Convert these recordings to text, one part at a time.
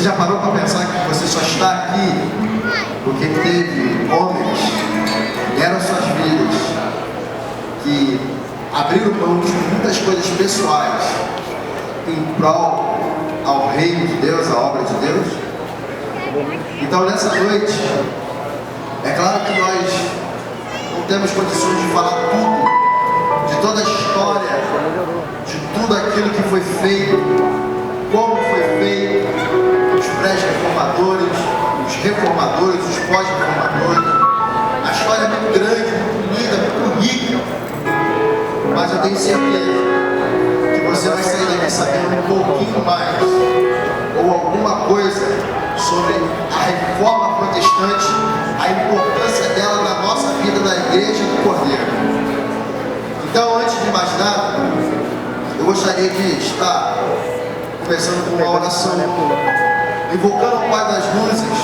Você já parou para pensar que você só está aqui porque teve homens que deram suas vidas, que abriram mão de muitas coisas pessoais em prol ao reino de Deus, à obra de Deus? Então nessa noite, é claro que nós não temos condições de falar tudo, de toda a história, de tudo aquilo que foi feito, como foi feito, os pré-reformadores, os reformadores, os pós-reformadores. A história é muito grande, muito linda, muito rica, mas eu tenho certeza que você vai sair daqui sabendo um pouquinho mais, ou alguma coisa sobre a reforma protestante, a importância dela na nossa vida, na igreja do Cordeiro. Então, antes de mais nada, eu gostaria de estar começando com uma oração, invocando o Pai das Luzes,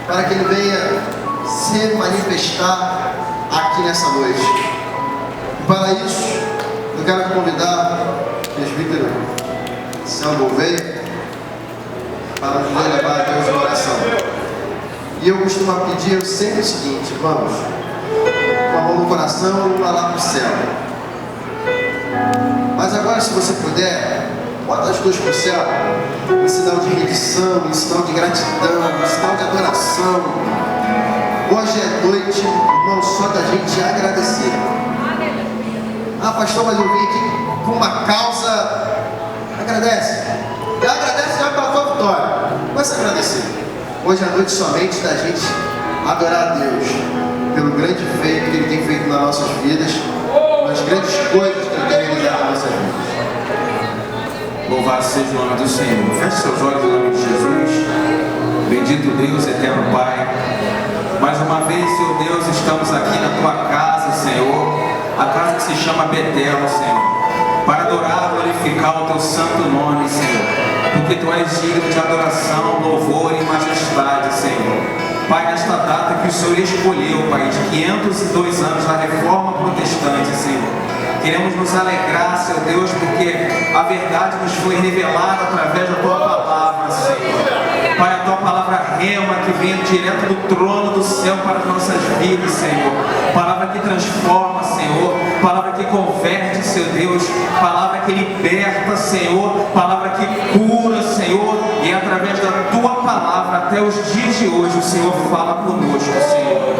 para que Ele venha se manifestar aqui nessa noite. E para isso, eu quero convidar o presbítero Sam Gouveia para nos levar a Deus em oração. E eu costumo pedir sempre o seguinte, irmãos, uma mão no coração e uma lá no céu. Mas agora, se você puder, bota as duas para o céu, em sinal de rendição, em sinal de gratidão, em sinal de adoração. Hoje é noite, irmão, só da gente agradecer. Ah, pastor, mas eu vim aqui com uma causa. Agradece. E agradece já pela tua vitória. Começa a agradecer. Hoje é a noite somente da gente adorar a Deus pelo grande feito que Ele tem feito nas nossas vidas, nas grandes coisas que Ele tem realizado nas nossas vidas. Louvado seja o nome do Senhor. Feche seus olhos em nome de Jesus. Bendito Deus, eterno Pai. Mais uma vez, Senhor Deus, estamos aqui na Tua casa, Senhor. A casa que se chama Betel, Senhor. Para adorar, glorificar o Teu santo nome, Senhor. Porque Tu és digno de adoração, louvor e majestade, Senhor. Pai, nesta data que o Senhor escolheu, Pai, de 502 anos na Reforma Protestante, Senhor. Queremos nos alegrar, Senhor Deus, porque a verdade nos foi revelada através da Tua palavra, Senhor. Pai, a Tua palavra rema que vem direto do trono do céu para as nossas vidas, Senhor. Palavra que transforma, Senhor. Palavra que converte, Senhor Deus. Palavra que liberta, Senhor. Palavra que cura, Senhor. E através da Tua palavra, até os dias de hoje, o Senhor fala conosco, Senhor.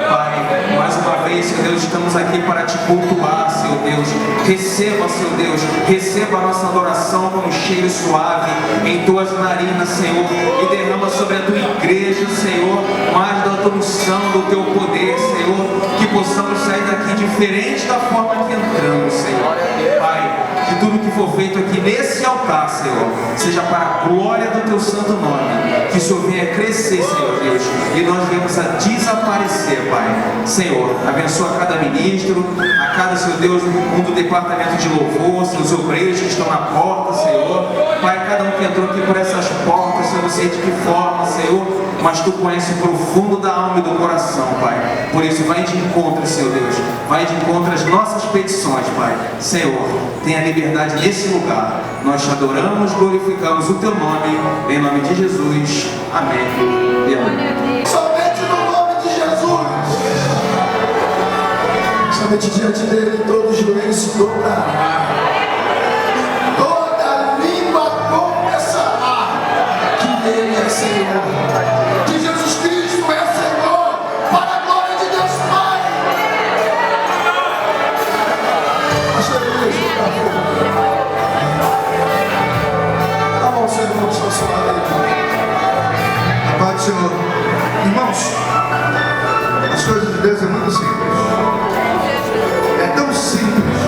Pai, mais uma vez, Senhor Deus, estamos aqui para Te cultuar, Senhor Deus. Receba, Senhor Deus, receba a nossa adoração com um cheiro suave em Tuas narinas, Senhor, e derrama sobre a Tua igreja, Senhor, mais da Tua unção, do Teu poder, Senhor, que possamos sair daqui diferente da forma que entramos, Senhor. Pai, que tudo que for feito aqui nesse altar, Senhor, seja para a glória do Teu santo nome, que o Senhor venha crescer, Senhor Deus, e nós venhamos a desaparecer, Pai. Senhor, abençoa cada ministro, a cada, Senhor Deus, um do departamento de louvor, seus obreiros que estão na porta, Senhor. Pai, cada um que entrou aqui por essas portas, Senhor, não sei de que forma, Senhor, mas Tu conheces o profundo da alma e do coração, Pai. Por isso, vai de encontro, Senhor Deus, vai de encontro às nossas petições, Pai. Senhor, tenha liberdade nesse lugar. Nós Te adoramos, glorificamos o Teu nome, em nome de Jesus. Amém e amém. Somente no nome de Jesus. Somente diante dele todo joelho se dobrará. Toda língua confessará que Ele é Senhor. Que Jesus Cristo é Senhor, para a glória de Deus Pai. Pastor Luiz, por favor. Dá a mão, Senhor, vamos abençoar ele. A paz do Senhor. Irmãos, as coisas de Deus é muito simples. É tão simples.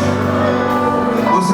Você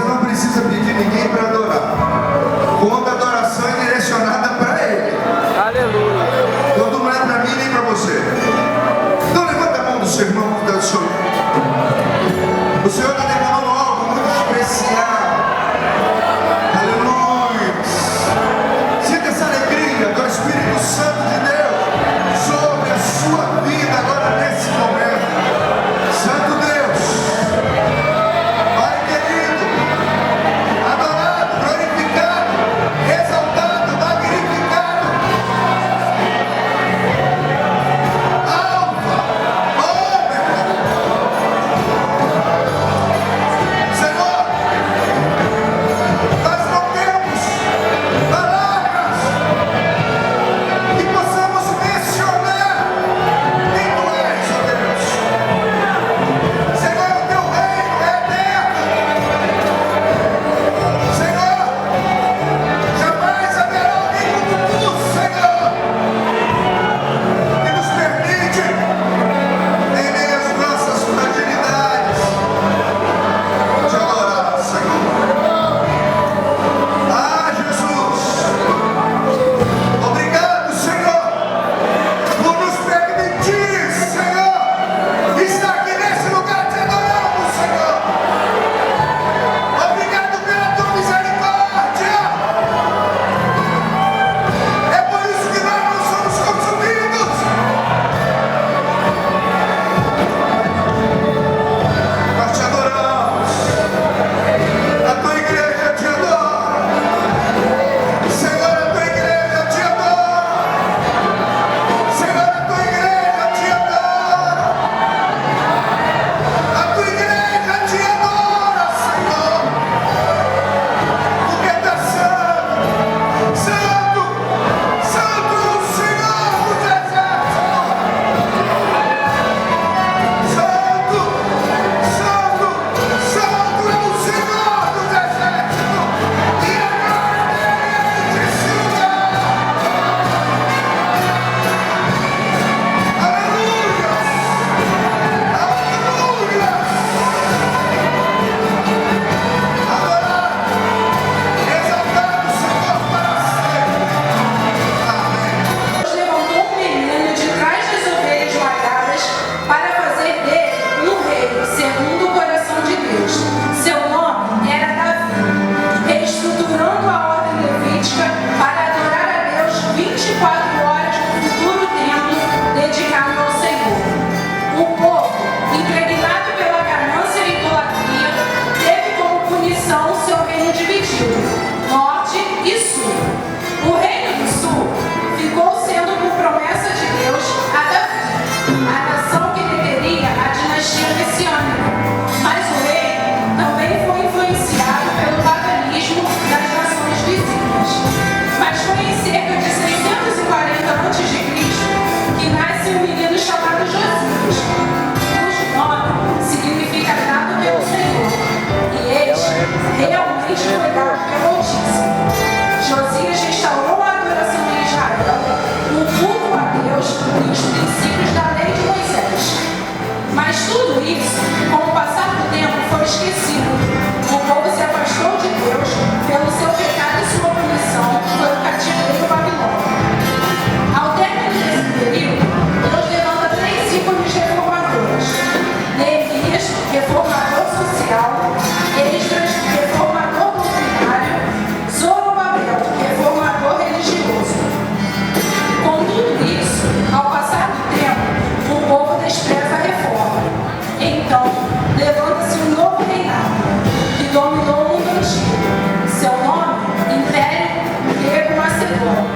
o seu reino dividido, norte e sul. O reino do sul ficou sendo por promessa de Deus a Davi, a nação que deteria a dinastia messiânica. Mas o reino também foi influenciado pelo paganismo das nações vizinhas. Mas foi em cerca de 640 a.C. que nasce um menino chamado Josias, cujo nome significa dado pelo Senhor, e este realmente foi dado pelo Altíssimo. Josias restaurou a adoração em Israel, o culto a Deus e os princípios da lei de Moisés. Mas tudo isso, com o passar do tempo, foi esquecido. O povo se afastou de Deus pelo seu pecado e sua punição foi o cativeiro babilônico. Ao término desse período, Deus levanta 3 ícones reformadores: Neemias, reformador social; Esdras, reformador doutrinário; Zorobabel, reformador religioso. Com tudo isso, ao passar do tempo, o povo despreza a reforma. Então, levanta-se um novo reinado, que dominou o mundo antigo. Seu nome, Império Grego-Macedônio,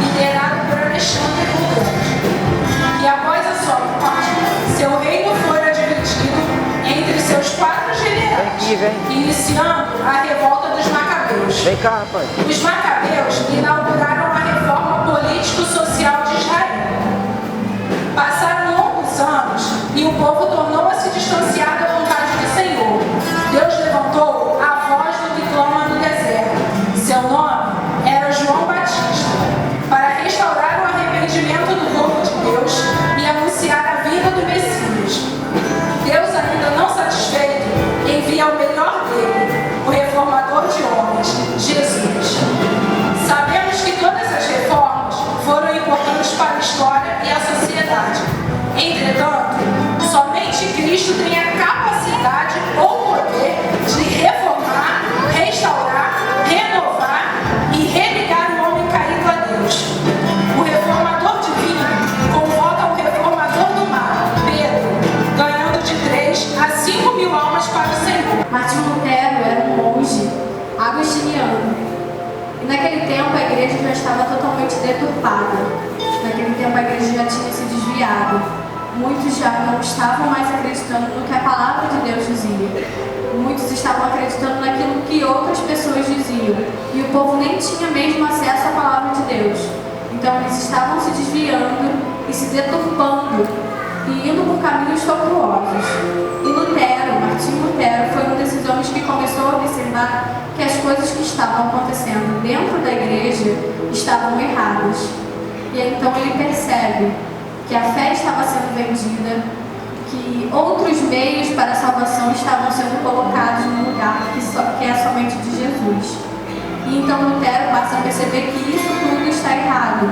liderado por Alexandre o Grande. E após a sua morte, seu reino fora dividido entre seus 4 generais, iniciando a revolta dos Macabeus. Vem cá, rapaz. Os Macabeus inauguraram a reforma político-social de Israel. Passaram longos anos e o povo tornou a se distanciar da vontade do Senhor. Deus levantou a voz do que clama no deserto. Seu nome era João Batista, para restaurar o arrependimento do povo de Deus e anunciar a vinda do Messias. Deus, ainda não satisfeito, envia o melhor dele, o reformador de homens, Jesus. Sabemos que todas as reformas foram importantes para a história e a sociedade. Entretanto, somente Cristo tem a capacidade ou poder de reformar, restaurar, renovar e religar o homem caído a Deus. O reformador divino convoca o reformador do mar, Pedro, ganhando de 3 a 5 mil almas para o Senhor. Martinho Lutero era um monge agostiniano. E naquele tempo a igreja já estava totalmente deturpada. Naquele tempo a igreja já tinha se desviado. Muitos já não estavam mais acreditando no que a palavra de Deus dizia. Muitos estavam acreditando naquilo que outras pessoas diziam. E o povo nem tinha mesmo acesso à palavra de Deus. Então eles estavam se desviando e se deturpando e indo por caminhos tortuosos. E Lutero, Martinho Lutero, foi um desses homens que começou a observar que as coisas que estavam acontecendo dentro da igreja estavam erradas. E então ele percebe que a fé estava sendo vendida, que outros meios para a salvação estavam sendo colocados no lugar que é somente de Jesus. E então Lutero passa a perceber que isso tudo está errado.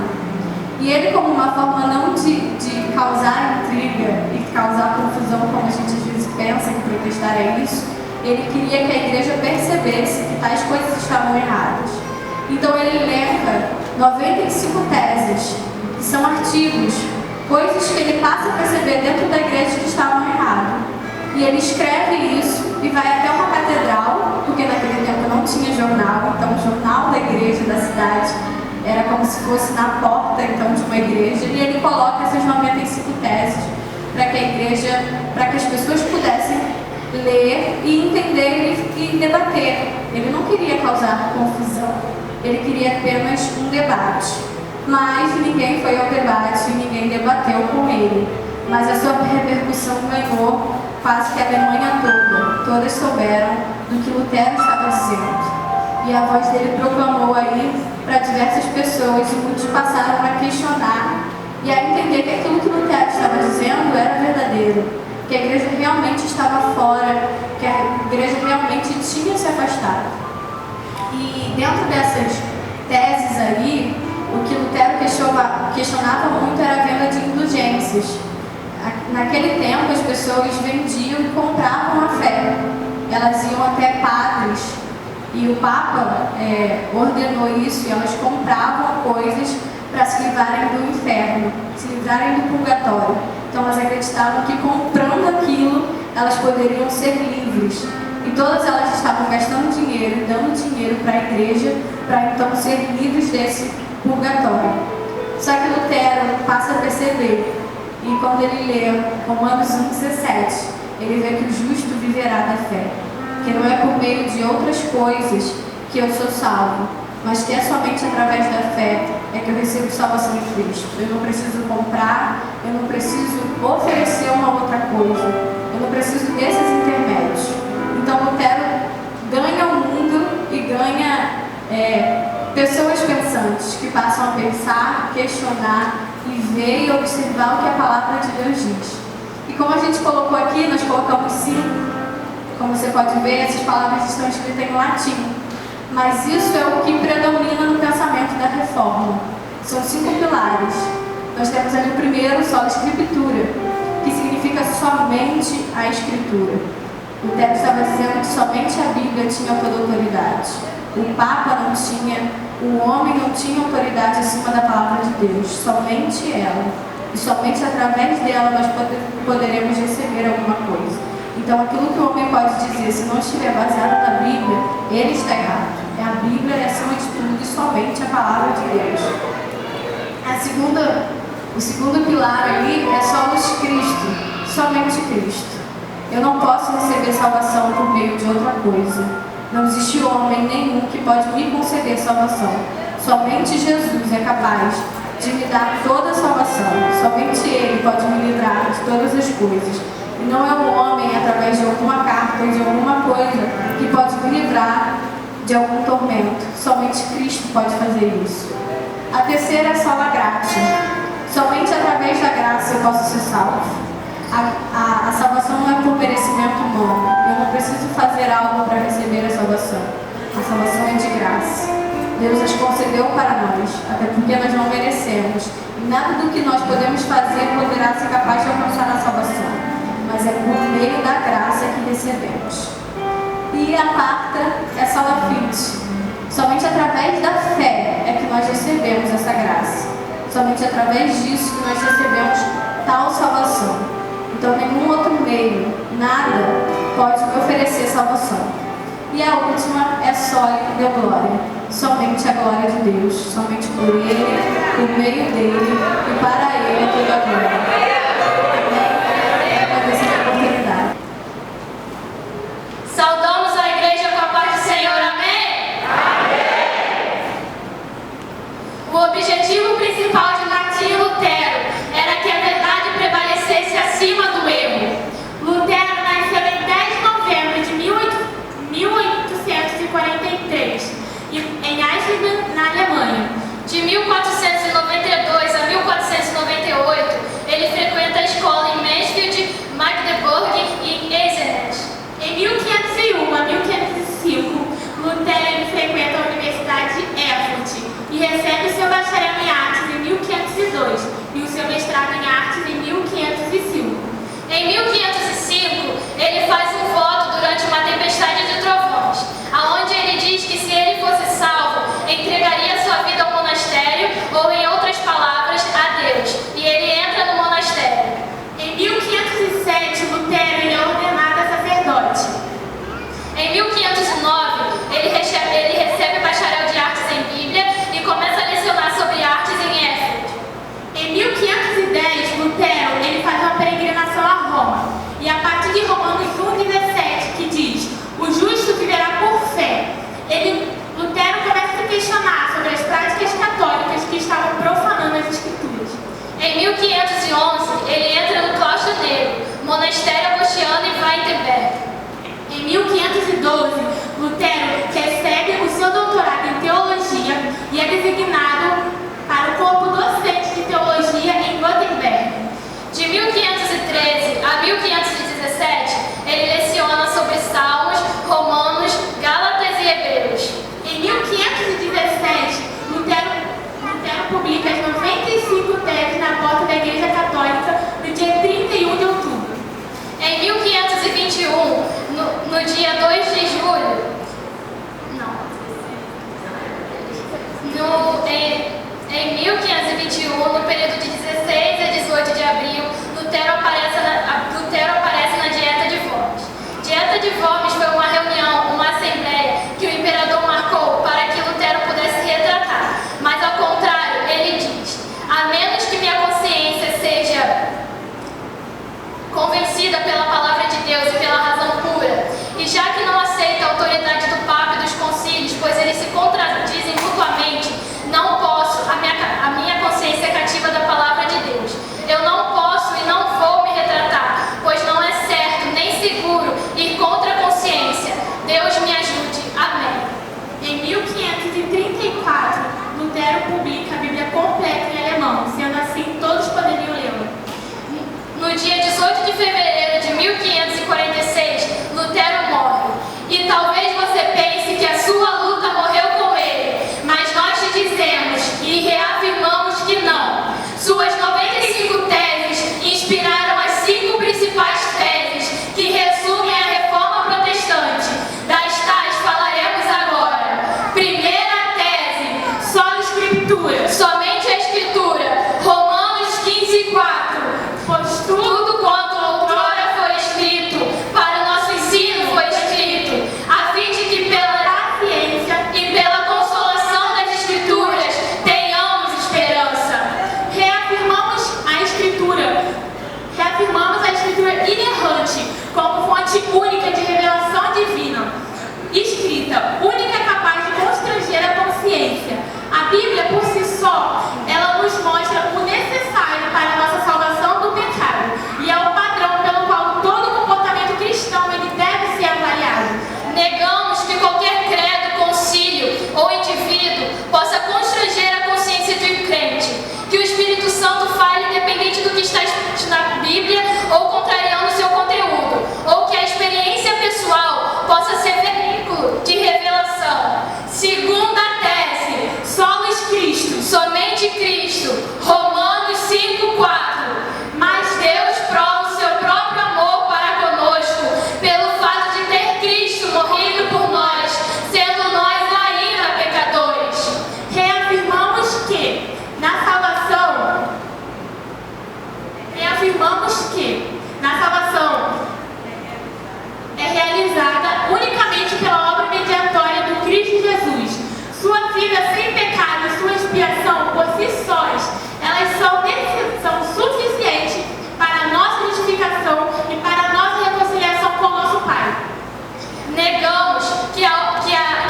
E ele, como uma forma não de causar intriga e causar confusão, como a gente às vezes pensa que protestar é isso, ele queria que a igreja percebesse que tais coisas estavam erradas. Então ele elenca 95 teses, que são artigos, coisas que ele passa a perceber dentro da igreja que estavam erradas. E ele escreve isso e vai até uma catedral, porque naquele tempo não tinha jornal, então o jornal da igreja da cidade era como se fosse na porta então de uma igreja, e ele coloca essas 95 teses para que a igreja, para que as pessoas pudessem ler e entender e debater. Ele não queria causar confusão, ele queria apenas um debate. Mas ninguém foi ao debate e ninguém debateu com ele. Mas a sua repercussão ganhou quase que a Alemanha toda. Todas souberam do que Lutero estava dizendo. E a voz dele proclamou aí para diversas pessoas, e muitos passaram a questionar e a entender que aquilo que Lutero estava dizendo era verdadeiro, que a igreja realmente estava fora, que a igreja realmente tinha se afastado. E dentro dessas teses aí, o que Lutero questionava muito era a venda de indulgências. Naquele tempo as pessoas vendiam e compravam a fé. Elas iam até padres e o Papa ordenou isso, e elas compravam coisas para se livrarem do inferno, se livrarem do purgatório. Então elas acreditavam que comprando aquilo elas poderiam ser livres. E todas elas estavam gastando dinheiro, dando dinheiro para a igreja, para então ser livres desse purgatório. Só que Lutero passa a perceber, e quando ele lê Romanos 1,17, ele vê que o justo viverá da fé, que não é por meio de outras coisas que eu sou salvo, mas que é somente através da fé é que eu recebo salvação em Cristo. Eu não preciso comprar, eu não preciso oferecer uma outra coisa, eu não preciso desses intermédios. Então Lutero ganha o mundo e ganha pessoas pensantes que passam a pensar, questionar e ver e observar o que a palavra de Deus diz. E como a gente colocou aqui, nós colocamos 5. Como você pode ver, essas palavras estão escritas em latim. Mas isso é o que predomina no pensamento da reforma. São 5 pilares. Nós temos ali o primeiro, sola escritura, que significa somente a escritura. O texto estava dizendo que somente a Bíblia tinha toda a autoridade. O Papa não tinha, o homem não tinha autoridade acima da palavra de Deus, somente ela. E somente através dela nós poderemos receber alguma coisa. Então aquilo que o homem pode dizer, se não estiver baseado na Bíblia, ele está errado. A Bíblia é acima de tudo e somente a palavra de Deus. O segundo pilar ali é solos Cristo, somente Cristo. Eu não posso receber salvação por meio de outra coisa. Não existe homem nenhum que pode me conceder salvação. Somente Jesus é capaz de me dar toda a salvação. Somente Ele pode me livrar de todas as coisas. E não é um homem, através de alguma carta ou de alguma coisa, que pode me livrar de algum tormento. Somente Cristo pode fazer isso. A terceira é sola gratia. Somente através da graça eu posso ser salvo. A salvação não é por merecimento humano. Eu não preciso fazer algo para receber a salvação. A salvação é de graça. Deus as concedeu para nós, até porque nós não merecemos. E nada do que nós podemos fazer poderá ser capaz de alcançar a salvação. Mas é por meio da graça que recebemos. E a quarta é sola fide. Somente através da fé é que nós recebemos essa graça. Somente através disso que nós recebemos tal salvação. Então nenhum outro meio, nada, pode me oferecer salvação. E a última é só Deu glória. Somente a glória de Deus. Somente por Ele, por meio dEle e para Ele é toda a glória. Amém? Agradecer a oportunidade. Saudamos a igreja com a paz do Senhor, amém? Amém! O objetivo principal de Martim Lutero era que a verdade prevalecesse acima do erro. Lutero nasceu em 10 de novembro de 1843, em Eisleben, na Alemanha. De 1492 a 1498, ele frequenta a escola em Mansfield, Magdeburg e Eisenach. Em 1501 a 1505, Lutero frequenta a Universidade de Erfurt e recebe seu bacharel em artes em 1502 e o seu mestrado em artes em 1505. Em 1505, ele faz um voto durante uma tempestade de trovões, aonde ele diz que se ele fosse salvo, entregaria sua vida ao monastério ou, em outras palavras, a Deus, e ele entra no monastério. Em 1507, Lutero é ordenado sacerdote. Em 1509, ele recebe bacharel de artes em Bíblia e começa a lecionar sobre artes em Erfurt. Em 1510, Lutero ele faz uma peregrinação a Roma. E a partir de Romanos 1,17, que diz: o justo viverá por fé, Lutero começa a se questionar sobre as práticas católicas que estavam profanando as Escrituras. Em 1511, ele entra no Claustro Negro, monastério agostiniano em Wittenberg. Em 1512, Lutero recebe o seu doutorado em teologia e é designado para o corpo docente de teologia em Wittenberg. De 1513 a 1517, ele leciona sobre Salmos, Romanos, Gálatas e Hebreus. Em 1517, Lutero publica as 95 teses na porta da Igreja Católica no dia 31 de outubro. Em 1521, no dia 2 de julho, em 1521, no período de 16 a 18 de abril, Lutero aparece na Dieta de Worms. Dieta de Worms foi uma reunião vida sem pecado e sua expiação por si sós, elas são suficientes para a nossa justificação e para a nossa reconciliação com o nosso Pai. Negamos que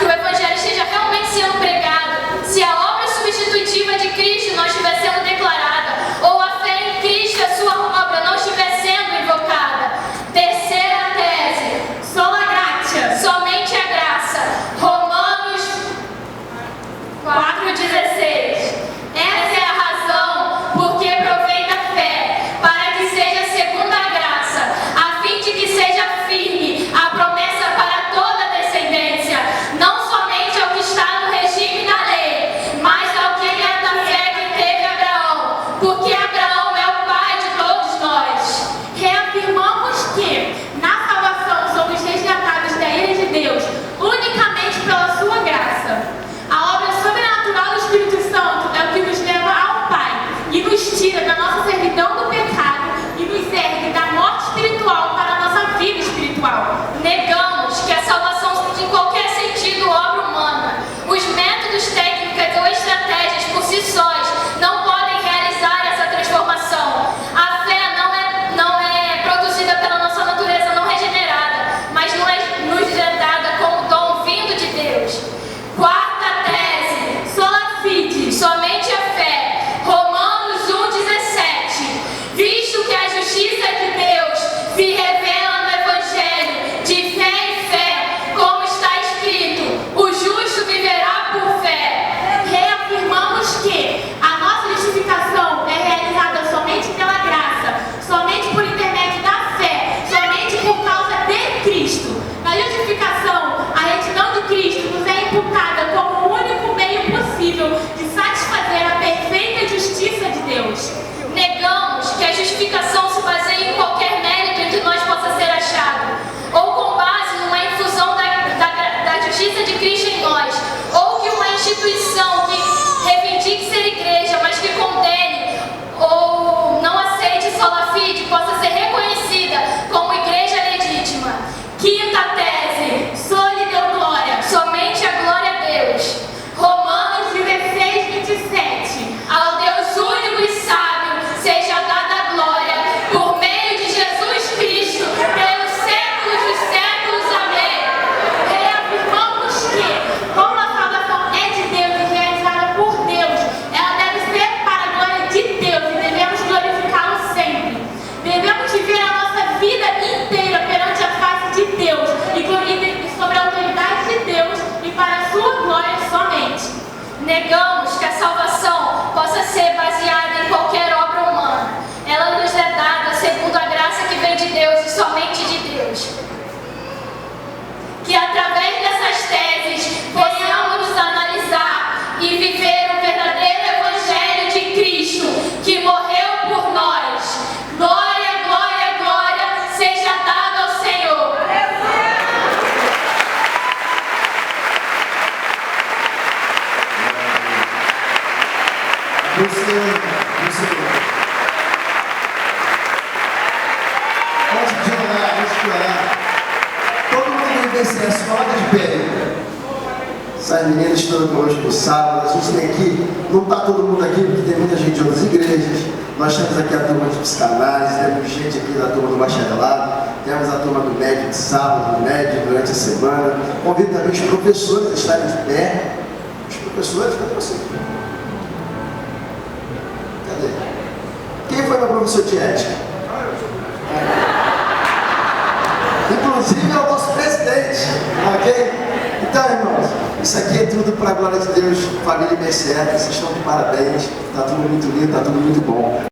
o Evangelho esteja realmente sendo pregado, se a obra substitutiva de Cristo não estiver sendo declarada, ou a fé em Cristo e a sua obra não estiver sendo invocada. Terceira tese, Sola gratia. somente a graça. Romanos 4,16. Essa é a razão porque proveita a fé, para que seja segundo a graça, a fim de que seja firme a promessa para toda a descendência, não somente ao que está no regime da lei, mas ao que é da fé que teve Abraão, porque Abraão é o pai de todos nós. Reafirmamos que, na salvação, somos resgatados da ira de Deus, unicamente pela sua graça. A obra sobrenatural do Espírito Santo é o que nos leva ao Pai e nos tira da nossa servidão do pecado e nos ergue da morte espiritual para a nossa vida espiritual. Negamos que a salvação seja em qualquer sentido obra humana. Os métodos, técnicas ou estratégias por si sós não podem realizar essa transformação. A fé não é produzida pela nossa natureza não regenerada, mas nos é dada como dom vindo de Deus. Quarta tese, Sola fide. somente a fé. Romanos 1,17. Visto que a justiça de Deus se revela no Evangelho, de fé em fé, como está escrito, o justo viverá por fé. Reafirmamos que a nossa justificação é realizada somente pela graça, somente por intermédio da fé, somente por causa de Cristo. Na justificação, a retidão de Cristo nos é imputada como o único meio possível de satisfazer a perfeita justiça de Deus. Negamos que a justificação se baseie em qualquer mérito em que nós possa ser achado, ou com base numa infusão da justiça de Cristo em nós, ou que uma instituição que reivindique ser igreja, mas que condene ou não aceite sola fide, possa ser reconhecida como igreja legítima. Quinta tese, Soli deu glória. somente a glória a Deus. Romanos 16:27. Ao Deus único e sábio seja dada a glória, por meio de Jesus Cristo, pelos séculos dos séculos. Amém. Reafirmamos que, como a salvação é de Deus e realizada por Deus, ela deve ser para a glória de Deus e devemos glorificá-lo sempre. Devemos viver a nossa vida inteira perante a face de Deus e sobre a autoridade de Deus e para a sua glória somente. Negamos que a salvação possa ser baseada em qualquer obra humana. Ela nos é dada segundo a graça que vem de Deus e somente de Deus. Que através dessas teses possamos analisar e viver o verdadeiro Evangelho de Cristo, que morreu por nós. Glória, glória, glória seja dada ao Senhor. Antes de orar, todo mundo que vencer, se coloca de pé aí. Essas meninas estão conosco no sábado, a gente tem aqui, não está todo mundo aqui porque tem muita gente de outras igrejas. Nós temos aqui a turma de psicanálise, temos gente aqui da turma do bacharelado, temos a turma do médio de sábado, do médio durante a semana. Convido também os professores a estarem de pé. Os professores, cadê você? Cadê? Quem foi meu professor de ética? Inclusive é o nosso presidente, ok? Então, irmãos, isso aqui é tudo para a glória de Deus, família IBCE, vocês estão de parabéns, está tudo muito lindo, está tudo muito bom.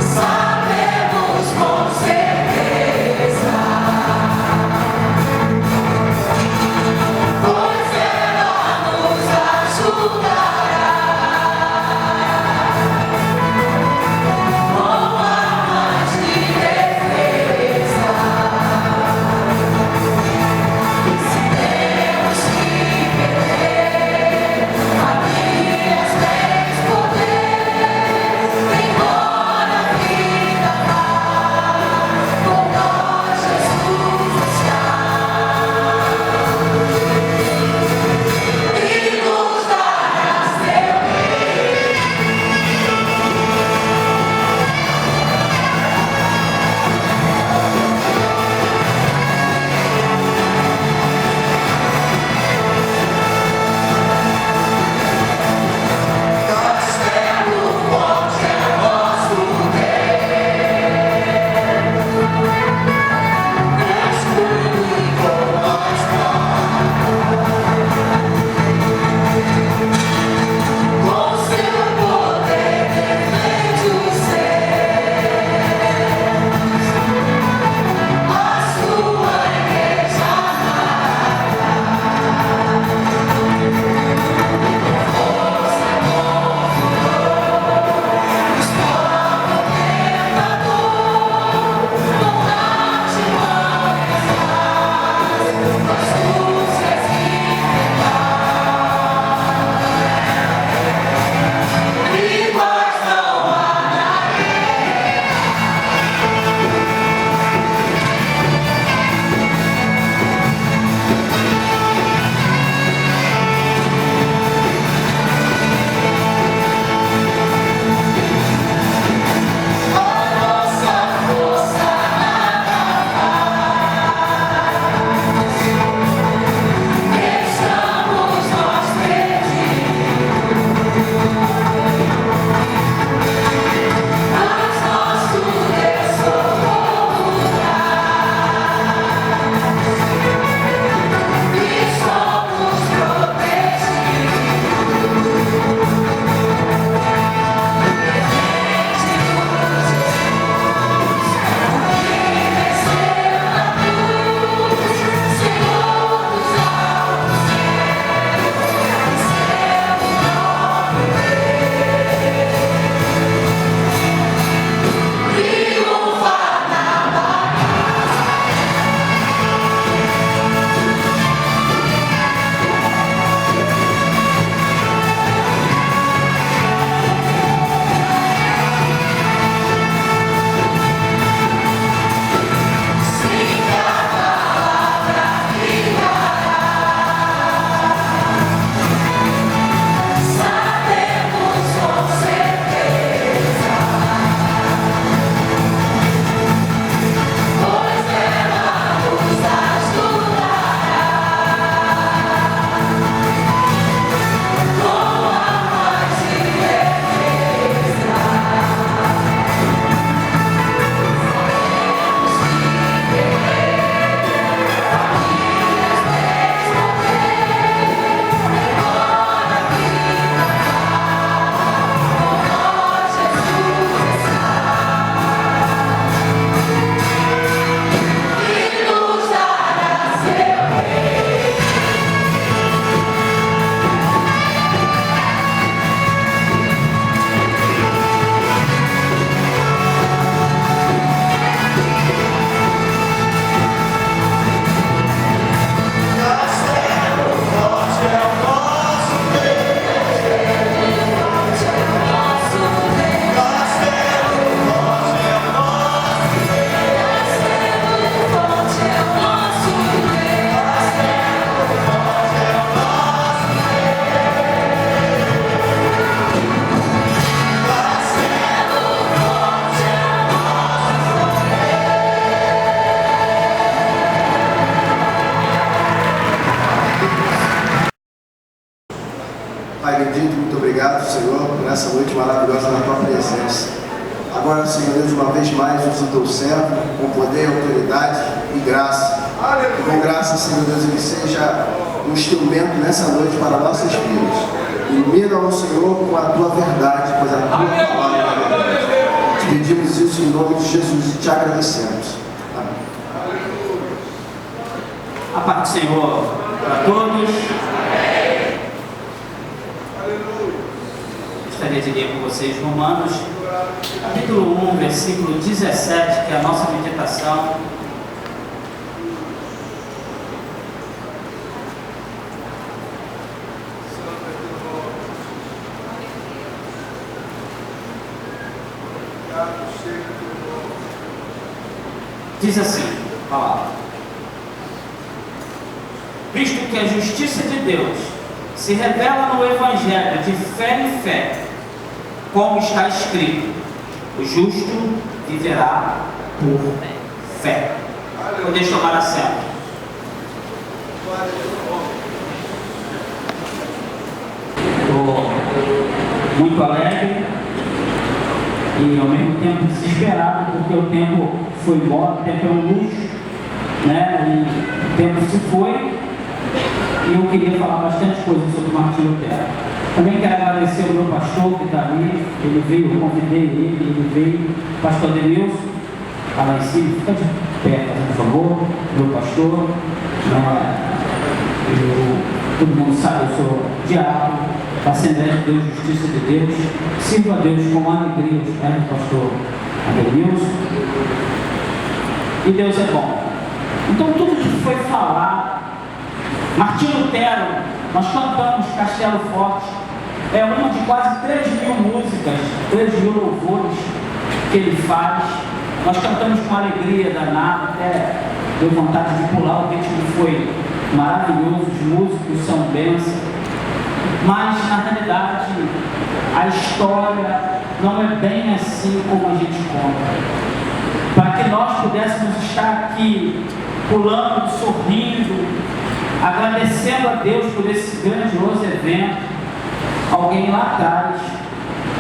Sabemos com certeza nessa noite maravilhosa na tua presença. Agora, Senhor Deus, uma vez mais, usa o teu servo com poder, autoridade e graça. E com graça, Senhor Deus, ele seja um instrumento nessa noite para nossas vidas. Ilumina o Senhor com a tua verdade, pois a tua palavra é verdade. Te pedimos isso em nome de Jesus e te agradecemos. Amém. A paz do Senhor para todos. Gostaria de ler com vocês Romanos, capítulo 1, versículo 17, que é a nossa meditação. Diz assim, a palavra: visto que a justiça de Deus se revela no Evangelho de fé em fé, como está escrito, o justo viverá por fé. Podeis tomar assento. Estou muito alegre e ao mesmo tempo desesperado, porque o tempo foi embora, o tempo é um luxo, né? E o tempo se foi, e eu queria falar bastante coisa sobre Martim Lutero. Também quero agradecer ao meu pastor que está ali, ele veio, eu convidei ele veio, pastor Denilson, está lá em cima, fica de pé, por favor, meu pastor, todo mundo sabe, eu sou diácono da Assembleia de Deus, Justiça de Deus, sirvo a Deus com alegria, do pastor Denilson, e Deus é bom. Então tudo que foi falado, Martim Lutero, nós cantamos Castelo Forte, é uma de quase 3.000 músicas, 3.000 louvores que ele faz. Nós cantamos com alegria danada, até deu vontade de pular, o ritmo foi maravilhoso, os músicos são bênçãos, mas na realidade a história não é bem assim como a gente conta. Para que nós pudéssemos estar aqui pulando, sorrindo, agradecendo a Deus por esse grandioso evento, alguém lá atrás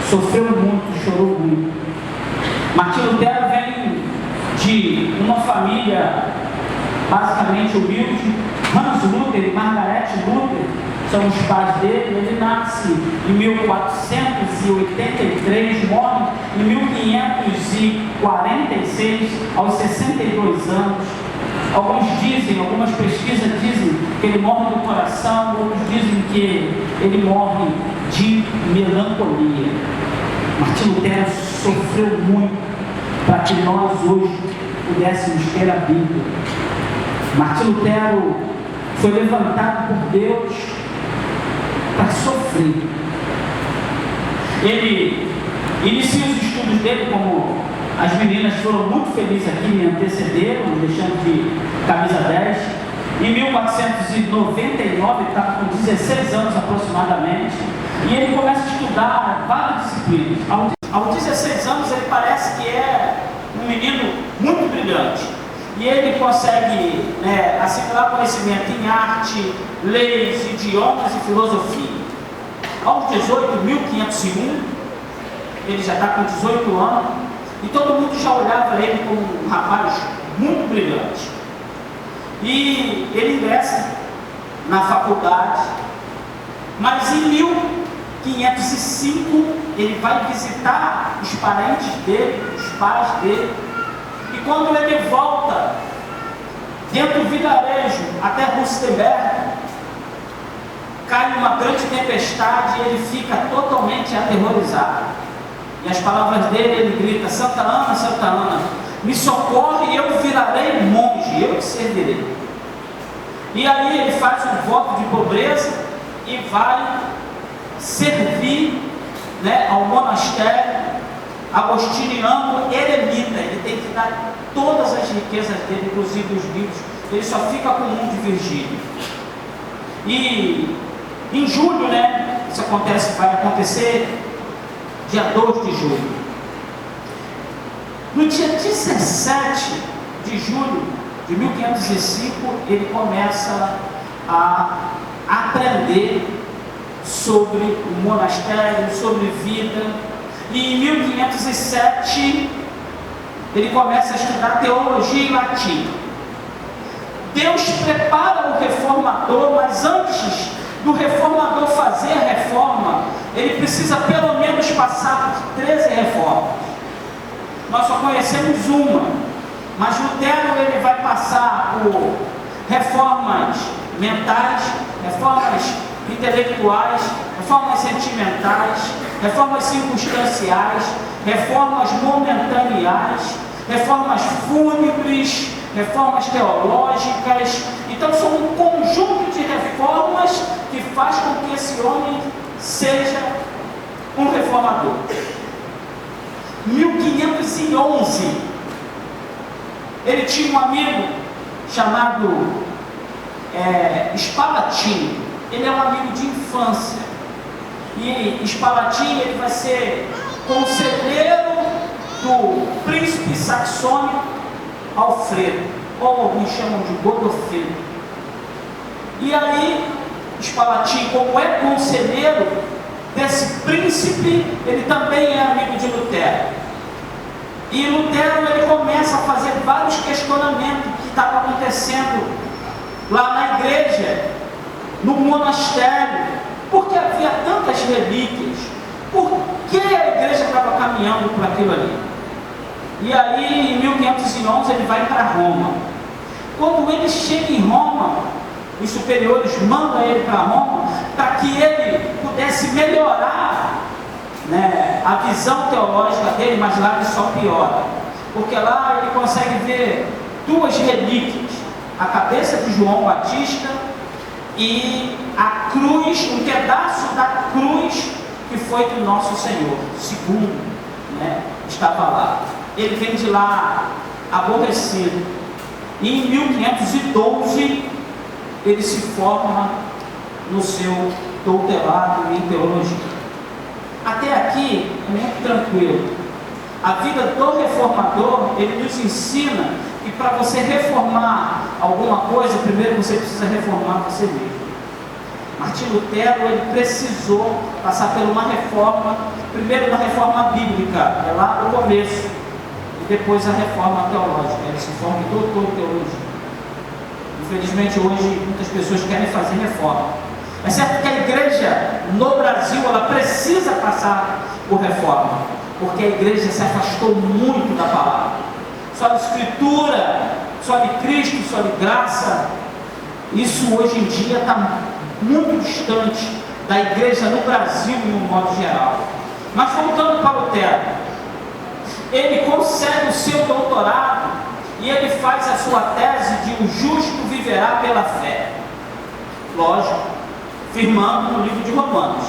sofreu muito, chorou muito. Martim Lutero vem de uma família basicamente humilde. Hans Luther e Margaret Luther são os pais dele. Ele nasce em 1483, morre em 1546, aos 62 anos. Algumas pesquisas dizem que ele morre do coração, outros dizem que ele morre de melancolia. Martim Lutero sofreu muito para que nós hoje pudéssemos ter a Bíblia. Martim Lutero foi levantado por Deus para sofrer. Ele inicia os estudos dele, como as meninas foram muito felizes aqui, me antecederam, me deixando de camisa 10. Em 1499, ele estava com 16 anos aproximadamente, e ele começa a estudar várias disciplinas. Aos 16 anos, ele parece que é um menino muito brilhante, e ele consegue assimilar conhecimento em arte, leis, idiomas e filosofia. Aos 18, 1501, ele já está com 18 anos, e todo mundo já olhava ele como um rapaz muito brilhante. E ele ingressa na faculdade, mas em 1505 ele vai visitar os parentes dele, os pais dele, e quando ele volta dentro do vilarejo até Rustenberg, cai uma grande tempestade e ele fica totalmente aterrorizado. E as palavras dele, ele grita: Santa Ana, me socorre e eu virarei monge, eu te servirei. E aí ele faz um voto de pobreza e vai servir ao monastério agostiniano eremita. Ele tem que dar todas as riquezas dele, inclusive os livros. Ele só fica com um de Virgílio. E em julho, isso vai acontecer dia 2 de julho. No dia 17 de julho de 1505, ele começa a aprender sobre o monastério, sobre vida. E em 1507 ele começa a estudar teologia em latim. Deus prepara o reformador, mas antes do reformador fazer a reforma, ele precisa pelo menos passar por 13 reformas. Nós só conhecemos uma, mas Lutero ele vai passar por reformas mentais, reformas intelectuais, reformas sentimentais, reformas circunstanciais, reformas momentâneas, reformas fúnebres, reformas teológicas. Então são um conjunto de reformas que faz com que esse homem seja um reformador. 1511 ele tinha um amigo chamado Spalatin. Ele é um amigo de infância, e Spalatin ele vai ser conselheiro do príncipe saxônico Alfredo, ou alguns chamam de Godofredo. E aí Spalatin, como é conselheiro desse príncipe, ele também é amigo de Lutero. E Lutero ele começa a fazer vários questionamentos que estavam acontecendo lá na igreja, no monastério. Por que havia tantas relíquias? Por que a igreja estava caminhando para aquilo ali? E aí, em 1511, ele vai para Roma. Quando ele chega em Roma, os superiores mandam ele para Roma para que ele pudesse melhorar, né, a visão teológica dele, mas lá ele só piora. Porque lá ele consegue ver duas relíquias: a cabeça de João Batista e a cruz, um pedaço da cruz que foi do nosso Senhor, segundo, né, estava lá. Ele vem de lá aborrecido. E em 1512 ele se forma no seu doutorado em teologia. Até aqui é muito tranquilo. A vida do reformador, ele nos ensina que para você reformar alguma coisa, primeiro você precisa reformar você mesmo. Martinho Lutero ele precisou passar por uma reforma, primeiro uma reforma bíblica, é lá no começo, e depois a reforma teológica. Ele se forma em doutor em teologia. Infelizmente hoje muitas pessoas querem fazer reforma. É certo que a igreja no Brasil ela precisa passar por reforma, porque a igreja se afastou muito da palavra. Só de escritura, só de Cristo, só de graça. Isso hoje em dia está muito distante da igreja no Brasil, de um modo geral. Mas voltando para Lutero, ele consegue o seu doutorado e ele faz a sua tese de o justo viverá pela fé. Lógico, firmando no livro de Romanos.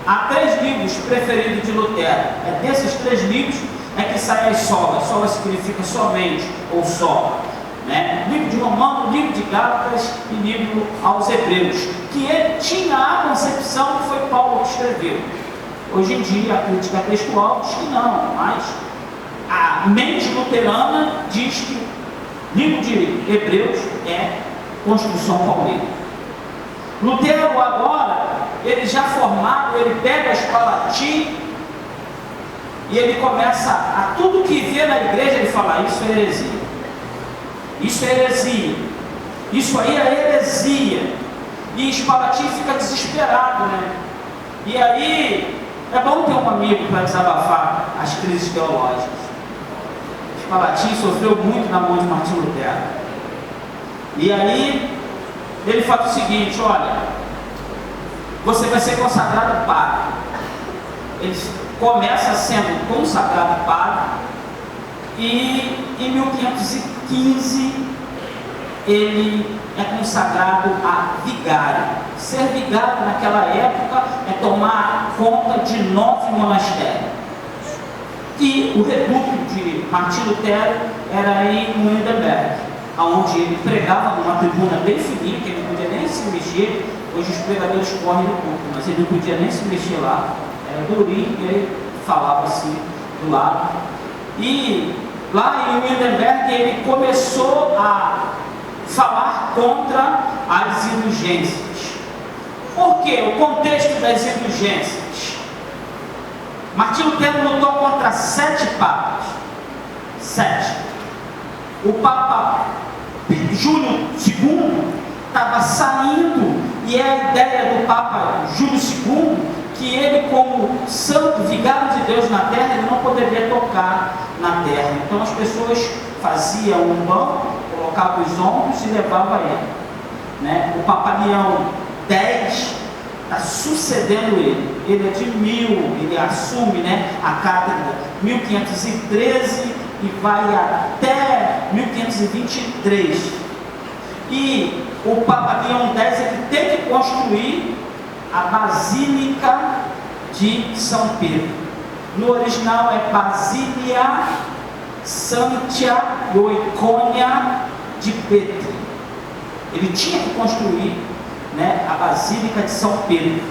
Há 3 livros preferidos de Lutero. É desses 3 livros é que saem as solas. Sola significa somente ou só. Né? Livro de Romanos, livro de Gálatas e livro aos Hebreus. Que ele tinha a concepção que foi Paulo que escreveu. Hoje em dia a crítica textual diz que não, mas a mente luterana diz que o livro de Hebreus é construção paulina. Lutero agora, ele já formado, ele pega a Spalatin e ele começa a tudo que vê na igreja, ele fala: isso é heresia, isso é heresia, isso aí é heresia. E Spalatin fica desesperado, né? E aí é bom ter um amigo para desabafar as crises teológicas. Spalatin sofreu muito na mão de Martinho Lutero. E aí ele fala o seguinte: olha, você vai ser consagrado padre. Ele começa sendo consagrado padre e em 1515 ele é consagrado a vigário. Ser vigário naquela época é tomar conta de 9 monastérios. E o reduto de Martinho Lutero era em Wittenberg, onde ele pregava numa tribuna bem fininha, que ele não podia nem se mexer. Hoje os pregadores correm no púlpito, mas ele não podia nem se mexer lá, era durinho, e ele falava assim do lado. E lá em Wittenberg ele começou a falar contra as indulgências, Por quê? O contexto das indulgências. Martinho Lutero lutou contra 7 papas. 7. O Papa Júlio II estava saindo, e é a ideia do Papa Júlio II que ele, como santo vigário de Deus na terra, ele não poderia tocar na terra. Então as pessoas faziam um banco, colocavam os ombros e levavam ele, né? O Papa Leão X está sucedendo ele. Ele é de 1000, ele assume, né, a cátedra 1513 e vai até 1523. E o Papa Leão X ele tem que construir a Basílica de São Pedro. No original é Basilia Sanctia Ioiconia de Petri. Ele tinha que construir, né, a Basílica de São Pedro.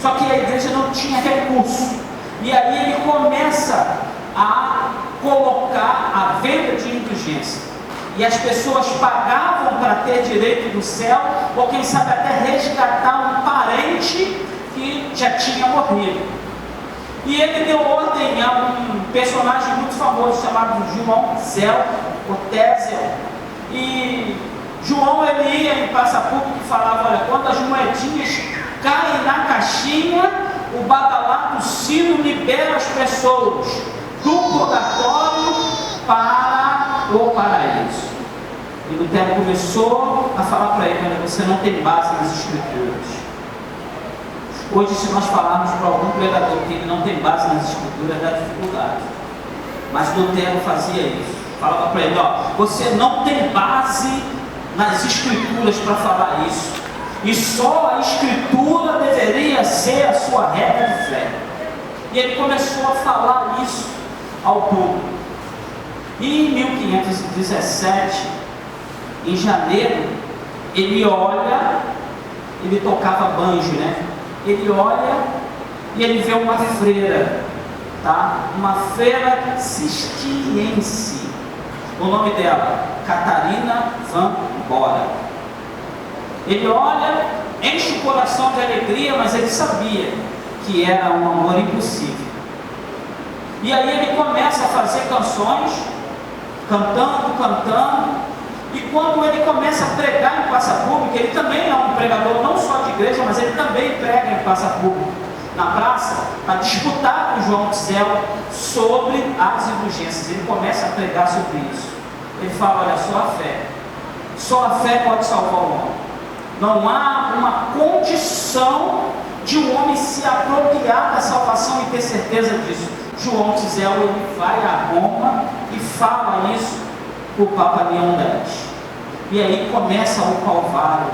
Só que a igreja não tinha recurso. E aí ele começa a colocar a venda de indulgência. E as pessoas pagavam para ter direito do céu, ou quem sabe até resgatar um parente que já tinha morrido. E ele deu ordem a um personagem muito famoso chamado João Zéu, ou Tézel. E João, ele ia em praça pública e falava: olha, quando as moedinhas caem na caixinha, o badalado do sino libera as pessoas do purgatório para o paraíso. E Lutero começou a falar para ele: olha, você não tem base nas escrituras. Hoje, se nós falarmos para algum pregador que ele não tem base nas escrituras, dá dificuldade. Mas Lutero fazia isso. Falava para ele: ó, você não tem base nas escrituras para falar isso. E só a escritura deveria ser a sua regra de fé. E ele começou a falar isso ao público. E em 1517, em janeiro, ele olha, ele tocava banjo, né? Ele olha e ele vê uma freira, tá? Uma freira cisterciense. O nome dela, Catarina Van Bora. Ele olha, enche o coração de alegria, mas ele sabia que era um amor impossível. E aí ele começa a fazer canções, cantando. E quando ele começa a pregar em praça pública, ele também é um pregador não só de igreja, mas ele também prega em praça pública, na praça, para disputar com João Zéu sobre as indulgências. Ele começa a pregar sobre isso. Ele fala: olha, só a fé pode salvar o homem. Não há uma condição de um homem se apropriar da salvação e ter certeza disso. João Zéu, ele vai a Roma e fala isso o Papa Leão X. E aí começa o Calvário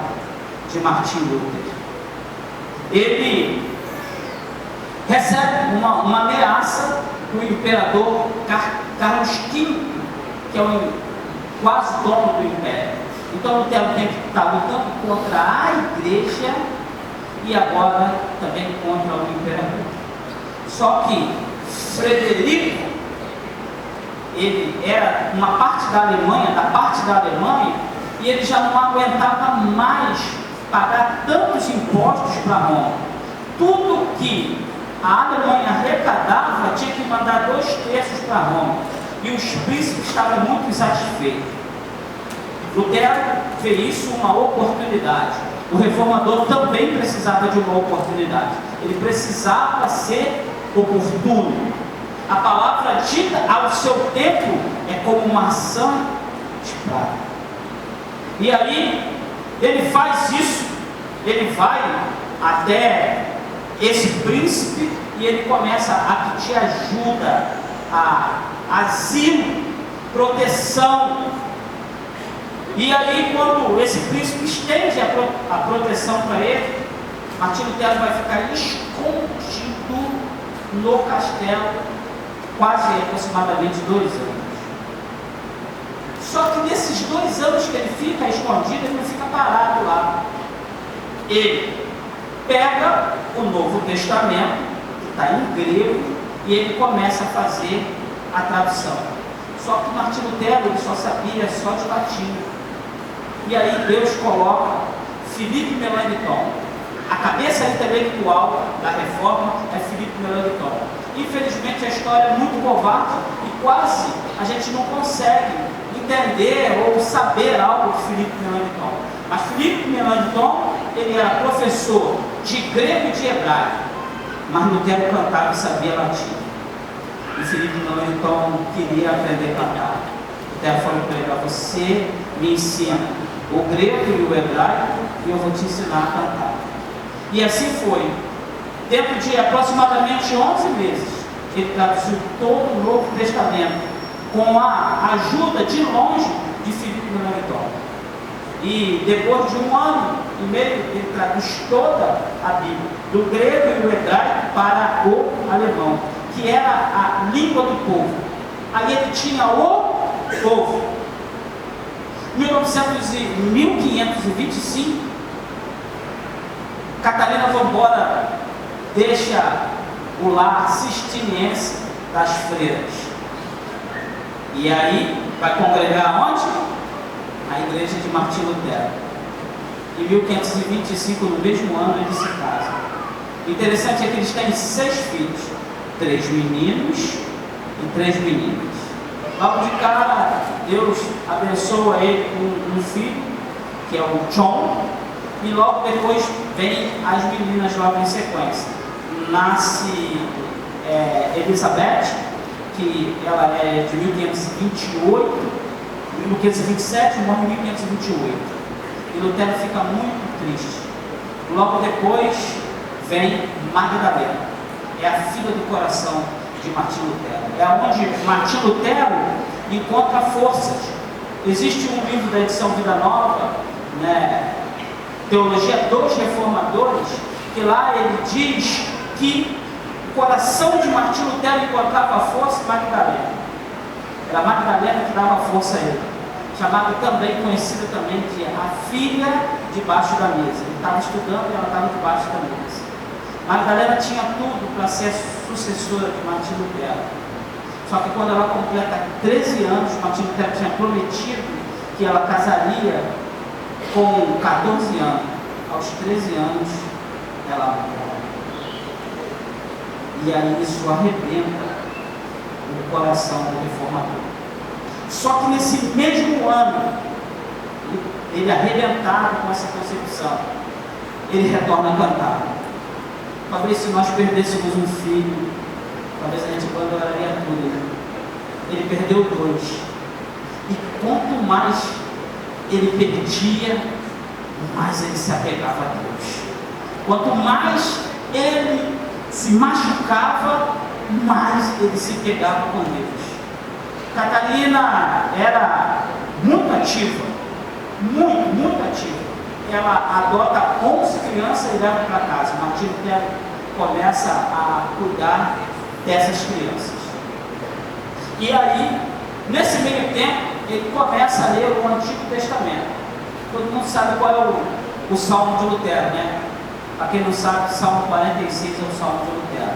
de Martim Lutero. Ele recebe uma ameaça do imperador Carlos V, que é o quase dono do império. Então Lutero tem que estar lutando contra a igreja e agora também contra o imperador. Só que Frederico, ele era uma parte da Alemanha, e ele já não aguentava mais pagar tantos impostos para Roma. Tudo que a Alemanha arrecadava tinha que mandar 2/3 para Roma, e os príncipes estavam muito insatisfeitos. Lutero vê isso uma oportunidade. O reformador também precisava de uma oportunidade. Ele precisava ser oportuno. A palavra dita ao seu tempo é como maçã de prata. E aí ele faz isso. Ele vai até esse príncipe e ele começa a pedir ajuda, asilo, proteção. E aí, quando esse príncipe estende a proteção para ele, Martim Lutero vai ficar escondido no castelo quase aproximadamente 2 anos. Só que nesses 2 anos que ele fica escondido, ele não fica parado lá. Ele pega o Novo Testamento, que está em grego, e ele começa a fazer a tradução. Só que Martim Lutero ele só sabia só de latim. E aí Deus coloca Filipe Melanchthon a cabeça intelectual da reforma é Filipe Melanchthon. Infelizmente a história é muito covarde e quase a gente não consegue entender ou saber algo de Filipe Melanchthon. Mas Filipe Melanchthon, ele era professor de grego e de hebraico, mas Lutero cantava e sabia latim. E Filipe Melanchthon queria aprender a cantar. Lutero falou para ele: você me ensina o grego e o hebraico e eu vou te ensinar a cantar. E assim foi. Dentro de aproximadamente 11 meses, ele traduziu todo o Novo Testamento com a ajuda de longe de Filipe Melanchthon. E depois de 1 ano e meio, ele traduz toda a Bíblia, do grego e do hebraico para o alemão, que era a língua do povo. Aí ele tinha o povo. Em 1525, Catarina Vambora deixa o lar cisterciense das freiras. E aí vai congregar onde? A igreja de Martim Lutero. Em 1525, no mesmo ano, ele se casa. O interessante é que eles têm 6 filhos, 3 meninos e 3 meninas. Logo de cara, Deus abençoa ele com um filho, que é o John, e logo depois vem as meninas logo em sequência. Nasce Elizabeth, que ela é de 1528, 1527, morre em 1528. E Lutero fica muito triste. Logo depois vem Magdalena, é a filha do coração de Martim Lutero. É onde Martim Lutero encontra forças. Existe um livro da edição Vida Nova, né, Teologia dos Reformadores, que lá ele diz que o coração de Martim Lutero encontrava força em Magdalena. Era Magdalena que dava força a ele. Chamada também, conhecida também de a filha debaixo da mesa. Ele estava estudando e ela estava debaixo da mesa. Magdalena tinha tudo para ser sucessora de Martim Lutero. Só que quando ela completa 13 anos, Martim Lutero tinha prometido que ela casaria com 14 anos. Aos 13 anos, ela morre. E aí isso arrebenta o coração do reformador. Só que nesse mesmo ano, ele arrebentado com essa concepção, ele retorna a cantar. Talvez se nós perdêssemos um filho, talvez a gente abandonaria tudo. Ele perdeu 2. E quanto mais ele perdia, mais ele se apegava a Deus. Quanto mais ele se machucava, mais ele se pegava com Deus. Catarina era muito ativa, muito ativa. Ela adota 11 crianças e leva para casa. Martim Lutero começa a cuidar dessas crianças. E aí, nesse meio tempo, ele começa a ler o Antigo Testamento. Todo mundo sabe qual é o Salmo de Lutero, né? Para quem não sabe, Salmo 46 é o Salmo de Lutero,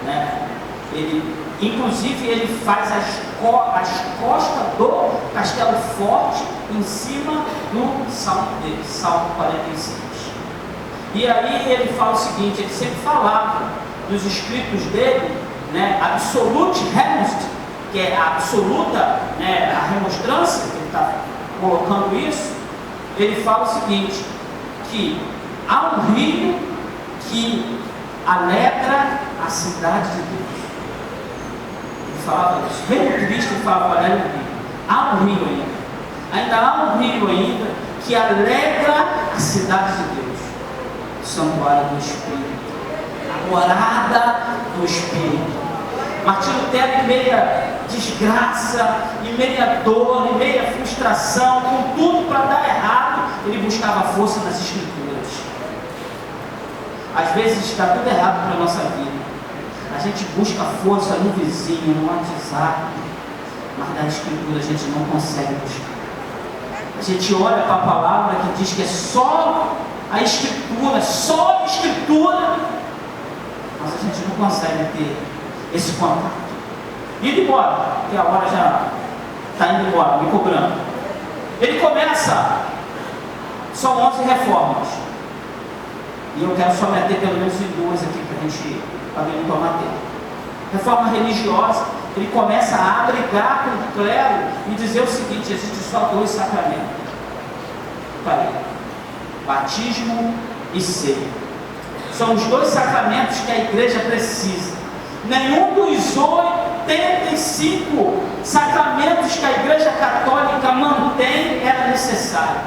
né? Inclusive, ele faz as costas do Castelo Forte em cima do Salmo dele, Salmo 46. E aí ele fala o seguinte: ele sempre falava dos escritos dele, né, absolute remonst, que é a absoluta, né, a remonstrância, que ele está colocando isso. Ele fala o seguinte, que há um rio que alegra a cidade de Deus. Ele falava isso, bem triste, ele falava, alegra o rio. Há um rio ainda há um rio ainda que alegra a cidade de Deus. O santuário do Espírito, a morada do Espírito. Martim Lutero, em meia desgraça, em meia dor, em meia frustração, com tudo para dar errado, ele buscava força nas Escrituras. Às vezes está tudo errado para a nossa vida. A gente busca força no vizinho, no WhatsApp, mas na Escritura a gente não consegue buscar. A gente olha para a palavra que diz que é só a Escritura, mas a gente não consegue ter esse contato. Indo embora, porque a hora já está indo embora, me cobrando. Ele começa, são 11 reformas. E eu quero só meter pelo menos em duas aqui para não tomar tempo. Reforma religiosa, ele começa a brigar com o clero e dizer o seguinte: existem só dois sacramentos para ele: batismo e ceia. São os dois sacramentos que a igreja precisa. Nenhum dos 85 sacramentos que a igreja católica mantém era necessário.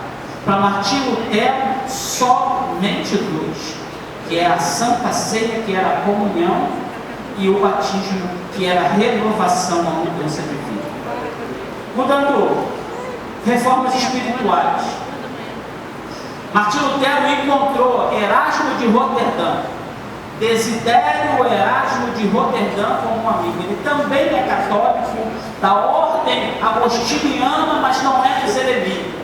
Para Martinho Lutero, somente dois, que é a Santa Ceia, que era a comunhão, e o batismo, que era a renovação, a mudança de vida. Mudando, reformas espirituais. Martinho Lutero encontrou Erasmo de Roterdã, Desidério Erasmo de Roterdã como um amigo. Ele também é católico, da ordem agostiniana, mas não é dos eremitas.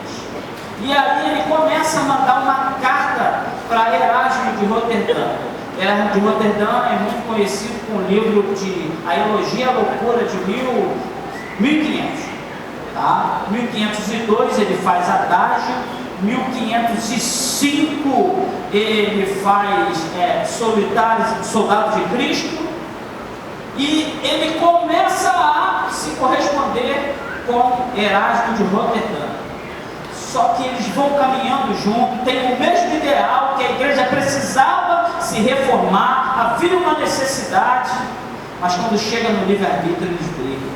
E aí ele começa a mandar uma carta para Erasmo de Roterdã. Erasmo de Roterdã é muito conhecido com o livro de A Elogia à Loucura de 1500. Tá? 1502 ele faz Adágio, 1505 ele faz Soldado de Cristo, e ele começa a se corresponder com Erasmo de Roterdã. Só que eles vão caminhando junto, tem o mesmo ideal, que a igreja precisava se reformar, havia uma necessidade, mas quando chega no livre-arbítrio eles brigam.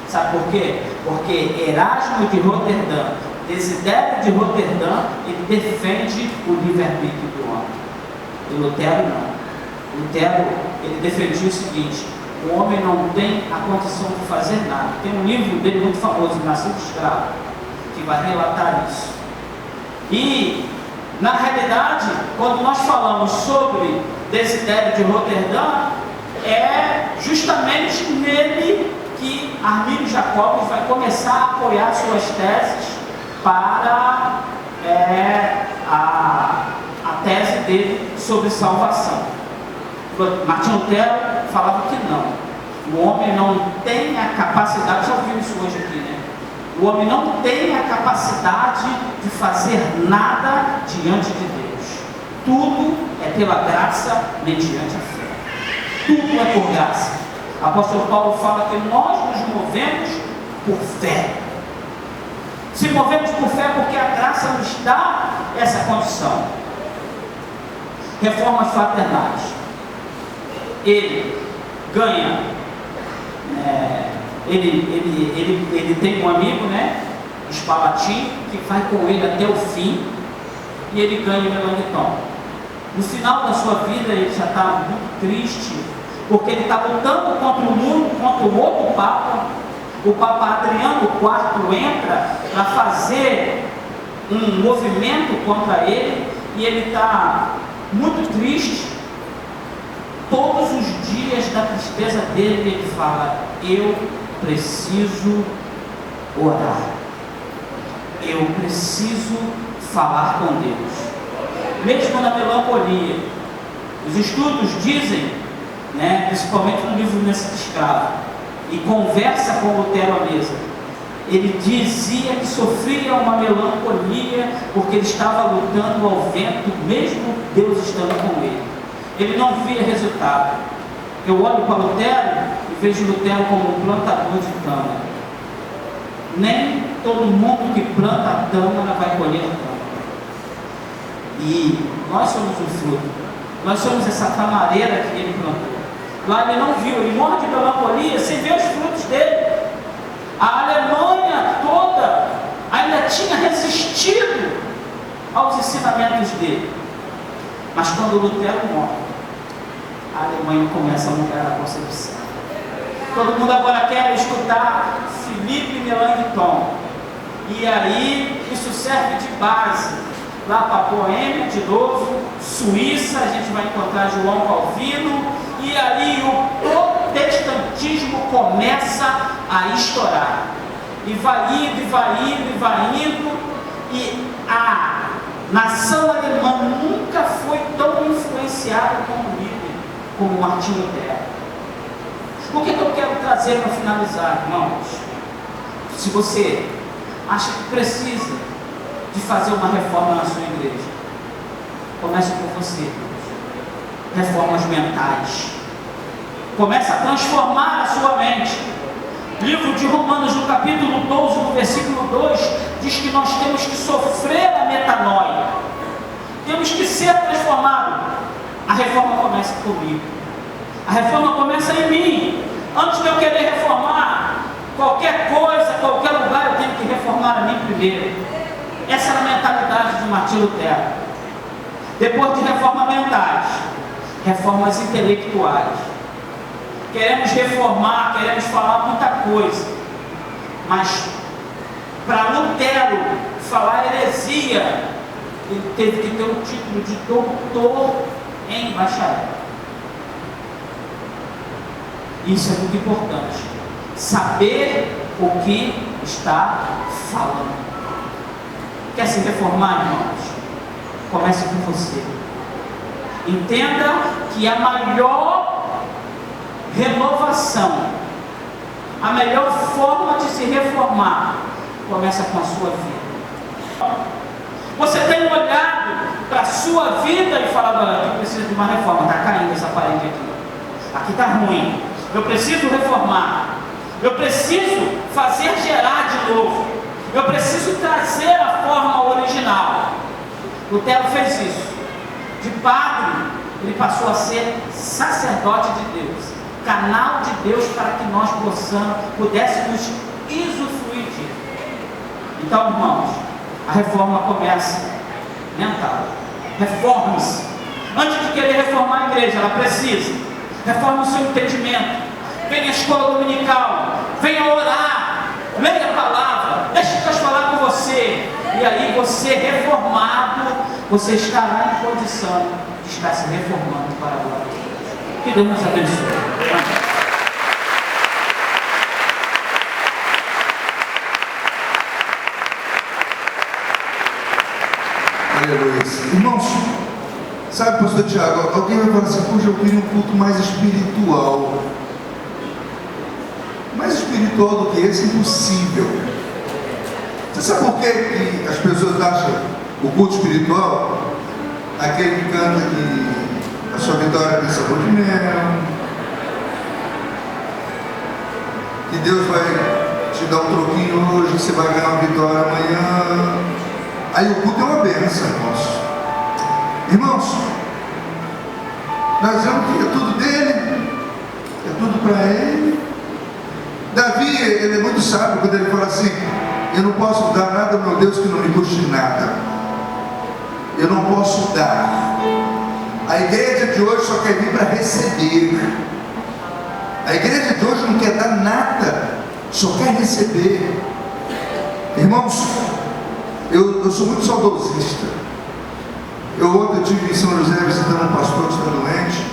Sabe por quê? Porque Erasmo de Roterdã, Desidério de Roterdã, ele defende o livre-arbítrio do homem. E Lutero não. Lutero, ele defendia o seguinte: o homem não tem a condição de fazer nada. Tem um livro dele muito famoso, Nascido Escravo, que vai relatar isso. E, na realidade, quando nós falamos sobre Desidério de Roterdã, é justamente nele que Armínio Jacobus vai começar a apoiar suas teses para a tese dele sobre salvação. Martinho Lutero falava que não. O homem não tem a capacidade, já ouviu isso hoje aqui, né? O homem não tem a capacidade de fazer nada diante de Deus. Tudo é pela graça mediante a fé. Tudo é por graça. O apóstolo Paulo fala que nós nos movemos por fé. Se movemos por fé porque a graça nos dá essa condição. Reformas fraternais. Ele ganha, ele tem um amigo, né, Spalatin, que vai com ele até o fim, e ele ganha o Melanchthon. No final da sua vida ele já está muito triste, porque ele está lutando contra o mundo, contra o outro Papa. O Papa Adriano IV entra para fazer um movimento contra ele, e ele está muito triste. Todos os dias da tristeza dele, ele fala: eu preciso orar, eu preciso falar com Deus. Mesmo na melancolia, os estudos dizem, né, principalmente no livro Nascido Escravo, e conversa com Lutero à mesa, ele dizia que sofria uma melancolia porque ele estava lutando ao vento, mesmo Deus estando com ele. Ele não via resultado. Eu olho para Lutero e vejo Lutero como um plantador de tâmara. Nem todo mundo que planta tâmara vai colher tâmara. E nós somos o fruto. Nós somos essa tamareira que ele plantou. Lá ele não viu, ele morre de melancolia sem ver os frutos dele. A Alemanha toda ainda tinha resistido aos ensinamentos dele. Mas quando Lutero morre, a Alemanha começa a mudar a concepção. Todo mundo agora quer escutar Felipe Melanchthon. E aí isso serve de base. Lá para a Boêmia de novo, Suíça, a gente vai encontrar João Calvino. E aí o protestantismo começa a estourar. E vai indo, e vai indo, e vai indo. E a nação alemã nunca foi tão influenciada como líder, como Martinho Lutero. O que eu quero trazer para finalizar, irmãos? Se você acha que precisa de fazer uma reforma na sua igreja, Começa por você. Reformas mentais. Começa a transformar a sua mente. Livro de Romanos, no capítulo 12, no versículo 2, diz que nós temos que sofrer a metanoia. Temos que ser transformados. A reforma começa comigo. A reforma começa em mim. Antes de eu querer reformar qualquer coisa, qualquer lugar, eu tenho que reformar a mim primeiro. Essa era a mentalidade de Martim Lutero. Depois de reformas mentais, reformas intelectuais. Queremos reformar, queremos falar muita coisa, mas para Lutero falar heresia, ele teve que ter o título de doutor em bacharel. Isso é muito importante, saber o que está falando. Quer se reformar, irmãos? Comece com você. Entenda que a maior renovação, a melhor forma de se reformar começa com a sua vida. Você tem olhado para a sua vida e falado: olha, eu preciso de uma reforma, está caindo essa parede aqui está ruim, eu preciso reformar, eu preciso fazer gerar de novo, eu preciso trazer a forma original. Lutero fez isso. De padre, ele passou a ser sacerdote de Deus, canal de Deus para que nós pudéssemos usufruir disso. Então, irmãos, a reforma começa mental. Reforme-se. Antes de querer reformar a igreja, ela precisa. Reforme o seu entendimento. Venha à escola dominical. Venha orar. Leia a palavra. Deixe Deus falar com você. E aí, você reformado, você estará em condição de estar se reformando para a glória de Deus. Que Deus nos abençoe. Aleluia. Irmãos, sabe, pastor Tiago, alguém vai falar assim: puxa, eu queria um culto mais espiritual. Mais espiritual do que esse, impossível. Você sabe por que as pessoas acham o culto espiritual? Aquele que canta que a sua vitória tem sabor de mel, que Deus vai te dar um troquinho hoje, você vai ganhar uma vitória amanhã. Aí o culto é uma bênção, irmãos. Irmãos, nós vemos que é tudo dele, é tudo para ele. Davi, ele é muito sábio quando ele fala assim: eu não posso dar nada ao meu Deus que não me custe nada. Eu não posso dar. A igreja de hoje só quer vir para receber. A igreja de hoje não quer dar nada, só quer receber. Irmãos, eu sou muito saudosista. Ontem eu estive em São José visitando um pastor que está doente,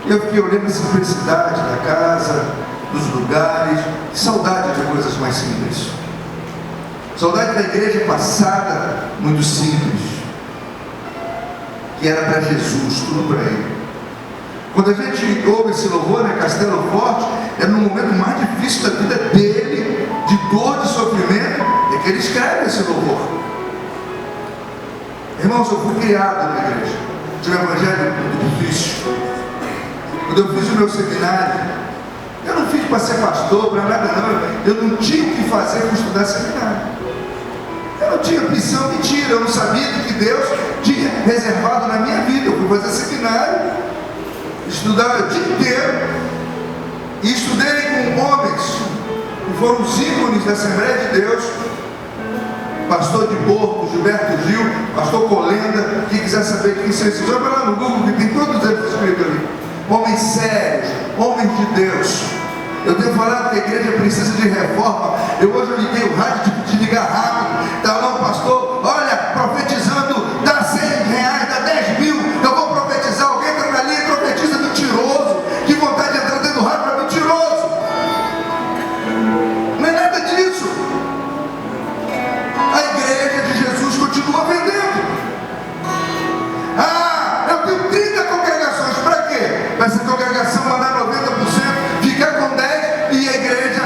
e eu fiquei olhando a simplicidade da casa, dos lugares, saudade de coisas mais simples. Saudade da igreja passada, muito simples, que era para Jesus, tudo para Ele. Quando a gente ouve esse louvor, né, Castelo Forte, é no momento mais difícil da vida dele, de dor, de sofrimento, é que ele escreve esse louvor. Irmãos, eu fui criado na igreja, de um evangelho muito difícil. Quando eu fiz o meu seminário, eu não fiz para ser pastor, para nada não, eu não tinha o que fazer para estudar seminário. Eu não tinha missão, mentira, eu não sabia do que Deus tinha reservado na minha vida. Eu fui fazer seminário, estudava o dia inteiro, e estudei com homens que foram os ícones da Assembleia de Deus. Pastor de Porto, Gilberto Gil, pastor Colenda. Quem quiser saber quem são esses homens, vai lá no Google, que tem todos eles escritos ali. Homens sérios, homens de Deus. Eu tenho falado que a igreja precisa de reforma. Hoje eu liguei o rádio de ligar rápido. Está lá o pastor, olha, profetizando, dá R$100, dá 10 mil. Eu vou profetizar. Alguém está ali e profetiza mentiroso. Que vontade de entrar dentro do rádio para mentiroso. Não é nada disso. A igreja de Jesus continua vendendo. Ah, eu tenho 30 congregações. Para quê? Para essa congregação mandar 90%, ficar com 10%, e a igreja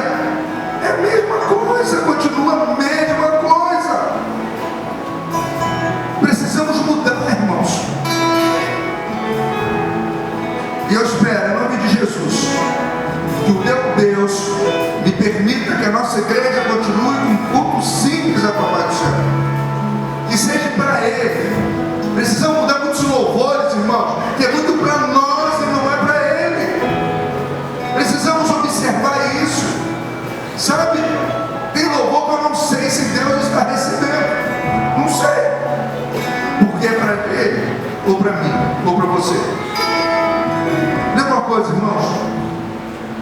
é a mesma coisa, continua permita que a nossa igreja continue com um culto simples a Papai do Céu. Que seja para Ele. Precisamos mudar muitos louvores, irmãos, que é muito para nós e não é para Ele. Precisamos observar isso. Sabe, tem louvor que eu não sei se Deus está recebendo. Não sei. Porque é para Ele, ou para mim, ou para você. Lembra uma coisa, irmãos?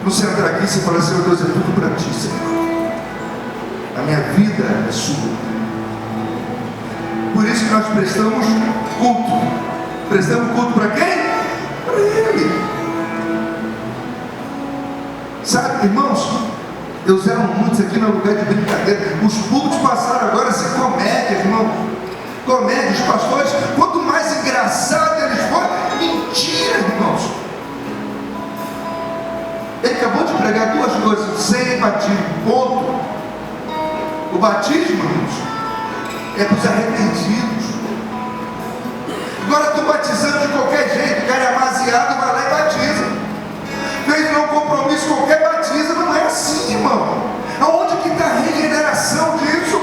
Você entrar aqui e você falar, Senhor Deus, é tudo para Ti, Senhor. A minha vida é Sua. Por isso que nós prestamos culto. Prestamos culto para quem? Para Ele. Sabe, irmãos, Deus eram muitos aqui no lugar de brincadeira. Os cultos passaram agora a ser comédia, irmão. Comédia, os pastores, quanto mais engraçado eles forem, mentira, irmãos. Ele acabou de pregar duas coisas, sem batismo, ponto. O batismo, irmãos, é para os arrependidos. Agora estou batizando de qualquer jeito, o cara é amaziado, vai lá e batiza. Fez um compromisso, qualquer batiza, não é assim, irmão. Aonde que está a regeneração disso?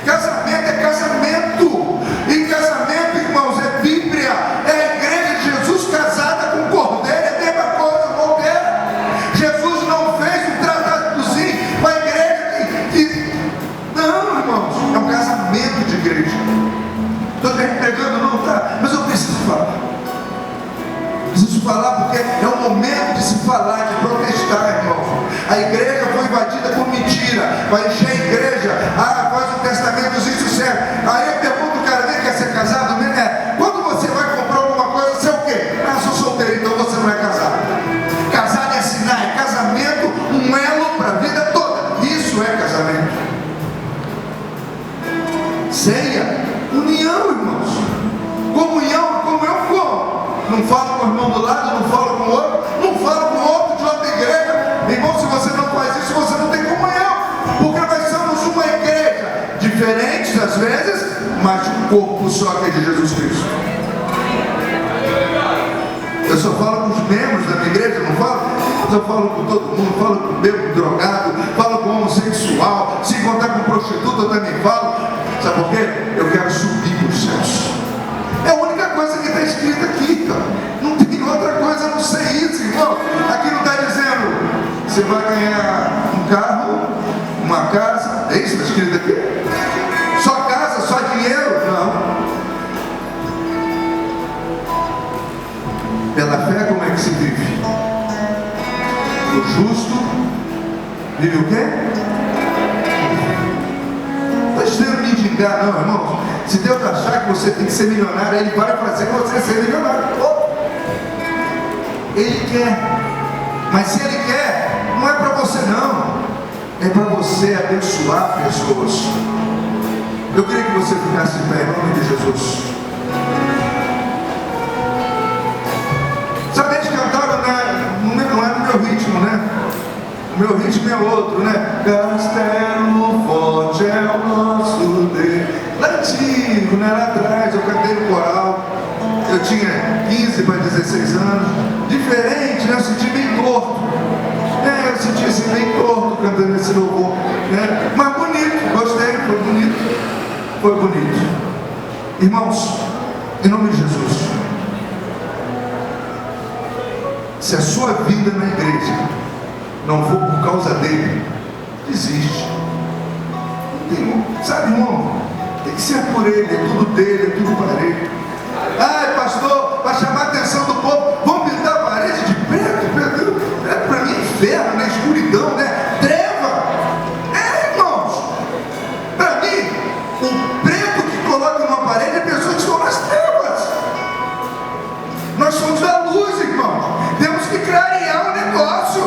Casamento é casamento. E casamento, irmãos, é Bíblia. É a igreja de Jesus casada com o Cordeiro. É a mesma coisa, Cordeiro. Jesus não fez um tratadozinho para a igreja que... Não, irmãos, é um casamento de igreja. Estou pregando, não, tá? Mas eu preciso falar. Preciso falar porque é o momento de se falar, de protestar, irmãos. A igreja foi invadida por mentira. Vai encher a igreja. Ah, faz um testamento, isso serve. Aí eu pergunto, o cara nem quer ser casado, né? Quando você vai comprar alguma coisa, você é o quê? Ah, sou solteiro, então você não é casado. Casado é assinar, é casamento, um elo para a vida toda. Isso é casamento. Ceia, união, irmãos. Comunhão, como? Não falo com o irmão do lado, não falo com o outro, não falo com o outro de outra igreja. Irmão, se você não faz isso, você não tem comunhão. Porque nós somos uma igreja diferente às vezes, mas um corpo só que é de Jesus Cristo. Eu só falo com os membros da minha igreja, não falo? Eu falo com todo mundo, falo com o bêbado, drogado, falo com homossexual, se encontrar com prostituta eu também falo. Sabe por quê? Eu quero subir para os céus. É a única coisa que está escrita aqui, cara. Não tem outra coisa a não ser isso, irmão. Aqui não está dizendo, você vai ganhar um carro, uma casa. É isso que está escrito aqui? Só casa, só dinheiro? Não. Pela fé, como é que se vive? O justo vive o quê? Não está dizendo mendigar, não, irmão. Se Deus achar que você tem que ser milionário, Ele vai fazer você ser milionário. Ele quer. Mas se Ele quer, não é para você não. É para você abençoar pessoas. Eu queria que você ficasse em pé em nome de Jesus. Sabe, eles cantaram, né? Não é no meu ritmo, né? O meu ritmo é outro, né? Castelo forte é o nosso Deus. Lá antigo, né? Lá atrás eu cantei no coral. Eu tinha 15 para 16 anos. Diferente, né? Eu senti bem torto. Eu senti assim bem torto cantando esse louvor, né? Mas bonito, gostei, foi bonito. Foi bonito. Irmãos, em nome de Jesus, se a sua vida na igreja não for por causa dele, desiste. Sabe, irmão? Tem que ser por ele, é tudo dele, é tudo para ele. Ai, pastor, para chamar a atenção do povo, vamos pintar a parede de preto? É para mim inferno, né? Escuridão, né? Treva. Irmãos, para mim, o preto que coloca numa parede é pessoas que estão nas trevas. Nós somos da luz, irmãos. Temos que clarear o negócio.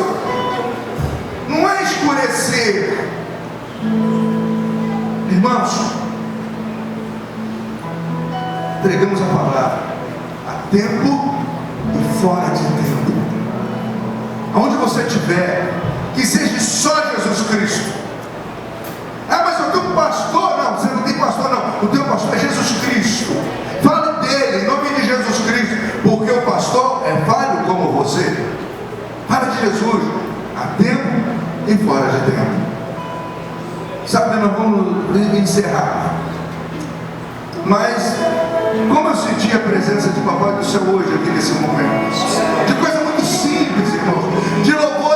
Não é escurecer. Irmãos, entregamos a palavra a tempo e fora de tempo. Aonde você estiver, que seja só Jesus Cristo. Ah, mas eu tenho um pastor. Não, você não tem pastor não. O teu pastor é Jesus Cristo. Fale dele em nome de Jesus Cristo, porque o pastor é falho como você. Fale de Jesus a tempo e fora de tempo. Sabe, nós vamos encerrar. Mas, como eu senti a presença de Papai do Céu hoje aqui nesse momento? De coisa muito simples, irmãos. De louvor